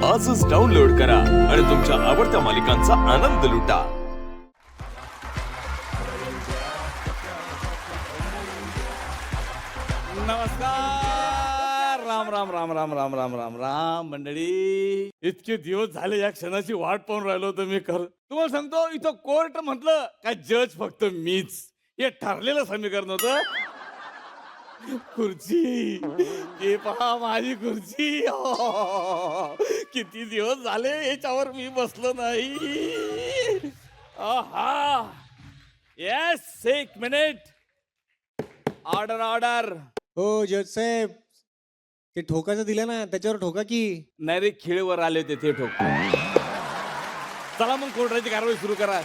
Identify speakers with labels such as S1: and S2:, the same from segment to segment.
S1: आजच डाउनलोड करा आणि तुमच्या आवडत्या मालिकांचा आनंद लुटा.
S2: नमस्कार. राम राम राम राम राम राम राम राम मंडळी. इतके दिवस झाले या क्षणाची वाट पाहून राहिलो होतो मी. तुम्हाला सांगतो, इथं कोर्ट म्हटलं काय जज फक्त मीच. हे ठरलेलं समीकरण होतं. खुर्ची, हे पहा माझी खुर्ची. किती दिवस झाले याच्यावर मी बसलो नाही. आहा. येस, एक मिनिट. Order order.
S3: हो जज साहेब, ते ठोकाचं दिलं ना, त्याच्यावर ठोका की.
S2: नाही रे, खिळेवर आले होते ते ठोक. चला मग कोर्टाची कारवाई सुरू करा.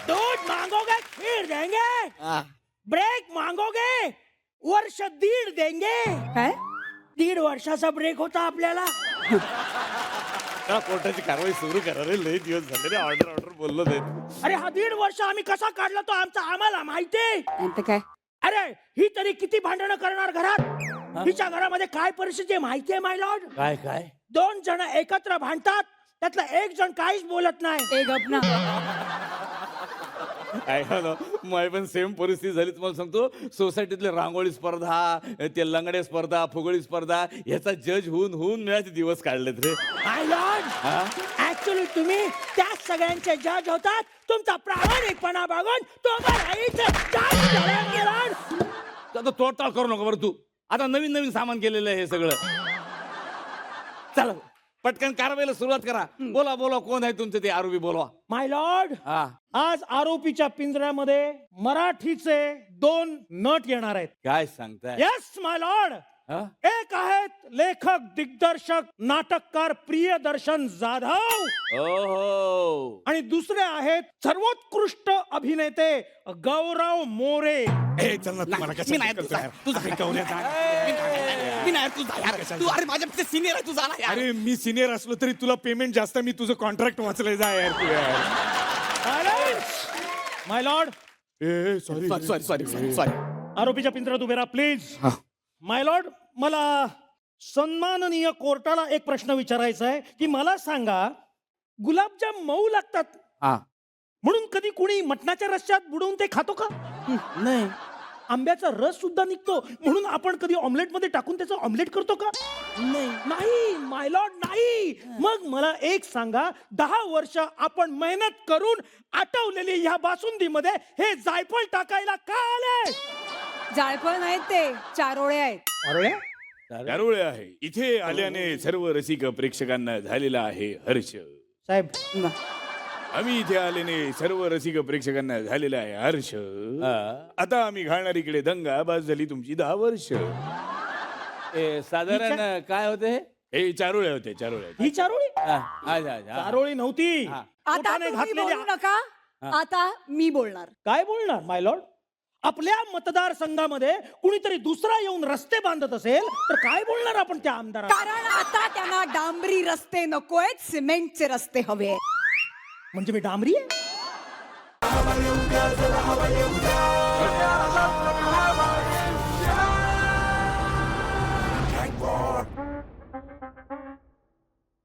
S4: दूध मांगोगे खीर देंगे,
S2: हा.
S4: ब्रेक मांगोगे वर्ष दीड देंगे. काय 1.5 वर्षाचा ब्रेक होता आपल्याला.
S2: चला, कोर्टाची कारवाई सुरू करा रे. लय दिवस झाले रे. ऑर्डर ऑर्डर बोललो ते.
S4: अरे हा 1.5 वर्ष आम्ही कसा काढला तो आम्हाला माहिती.
S5: काय
S4: अरे ही तरी किती भांडणं करणार घरात. हिच्या घरामध्ये काय परिस्थिती आहे माहिती आहे माय लॉर्ड.
S2: काय काय
S4: 2 जण एकत्र भांडतात, त्यातला 1 जण काहीच बोलत नाही.
S5: एक गप ना.
S2: ऐका ना, माझी पण सेम परिस्थिती झाली. तुम्हाला सांगतो, सोसायटीतले रांगोळी स्पर्धा, ते लंगडे स्पर्धा, फुगडी स्पर्धा, ह्याचा जज होऊन होऊन मिळाचे दिवस काढलेत रे.
S4: माय लॉर्ड, ऍक्च्युली तुम्ही त्या सगळ्यांचे जज होतात. तुमचा प्रामाणिकपणा बघून तुम्हाला इथे judge करायला गेलात.
S2: आता तोडताळ करू नका बरं तू. आता नवीन नवीन सामान केलेलं आहे हे सगळं. चला पटकन कारवाईला सुरुवात करा. बोला बोला, कोण आहे तुमचे ते आरोपी, बोलवा.
S4: माय लॉर्ड,
S2: हा.
S4: आज आरोपीच्या पिंजऱ्यामध्ये मराठीचे 2 नट येणार आहेत.
S2: काय सांगताय?
S4: येस माय लॉर्ड.
S2: हा?
S4: एक आहेत लेखक, दिग्दर्शक, नाटककार प्रियदर्शन जाधव.
S2: ओहो.
S4: आणि दुसरे आहेत सर्वोत्कृष्ट अभिनेते गौरव मोरे.
S3: चल ना, तुम्हाला
S6: मी नाही तू जा. मी नाही तू जा यार. तू अरे माझ्यापेक्षा सिनियर आहे, तू जा ना यार.
S3: अरे मी सिनियर असलो तरी तुला पेमेंट जास्त. मी तुझं कॉन्ट्रॅक्ट वाचलंय. जा यार तू यार.
S4: My lord,
S3: sorry
S6: sorry sorry sorry sorry.
S4: आरोपीच्या पिंजऱ्यात उभे राहा प्लीज. माय लॉर्ड, मला सन्माननीय कोर्टाला एक प्रश्न विचारायचा आहे की मला सांगा, गुलाबजाम मऊ लागतात
S2: हा.
S4: म्हणून कधी कुणी मटणाच्या रश्श्यात बुडवून ते खातो का?
S2: नाही.
S4: आंब्याचा रस सुद्धा निघतो म्हणून आपण कधी ऑमलेट मध्ये टाकून त्याचं ऑमलेट करतो का? नाही माय लॉर्ड, नाही. मग मला एक सांगा, 10 वर्ष आपण मेहनत करून आटवलेली ह्या बासुंदीमध्ये हे जायफळ टाकायला का आले?
S5: जायफळ नाहीत, ते चारोळे आहेत.
S4: अरे
S2: दारुळे आहे. इथे आल्याने सर्व रसिक प्रेक्षकांना झालेला आहे हर्ष.
S4: साहेब,
S2: आम्ही इथे आल्याने सर्व रसिक प्रेक्षकांना झालेला आहे हर्ष. आता आम्ही घालणार इकडे दंगा. बस झाली तुमची 10 वर्ष. साधारण काय होते हे? चारोळे होते, चारोळे.
S4: ही चारोळी
S2: अच्छा.
S4: चारोळी नव्हती.
S5: आता
S4: पोटाने
S5: तुम्ही बोलू
S4: घातलेल्या.
S5: नका. आता मी बोलणार.
S4: काय बोलणार माय लॉर्ड? आपल्या मतदारसंघामध्ये कुणीतरी दुसरा येऊन रस्ते बांधत असेल तर काय बोलणार आपण त्या आमदाराला?
S5: कारण आता त्यांना डांबरी रस्ते नकोयत, सिमेंटचे रस्ते हवे.
S4: म्हणजे मी डांबरी आहे?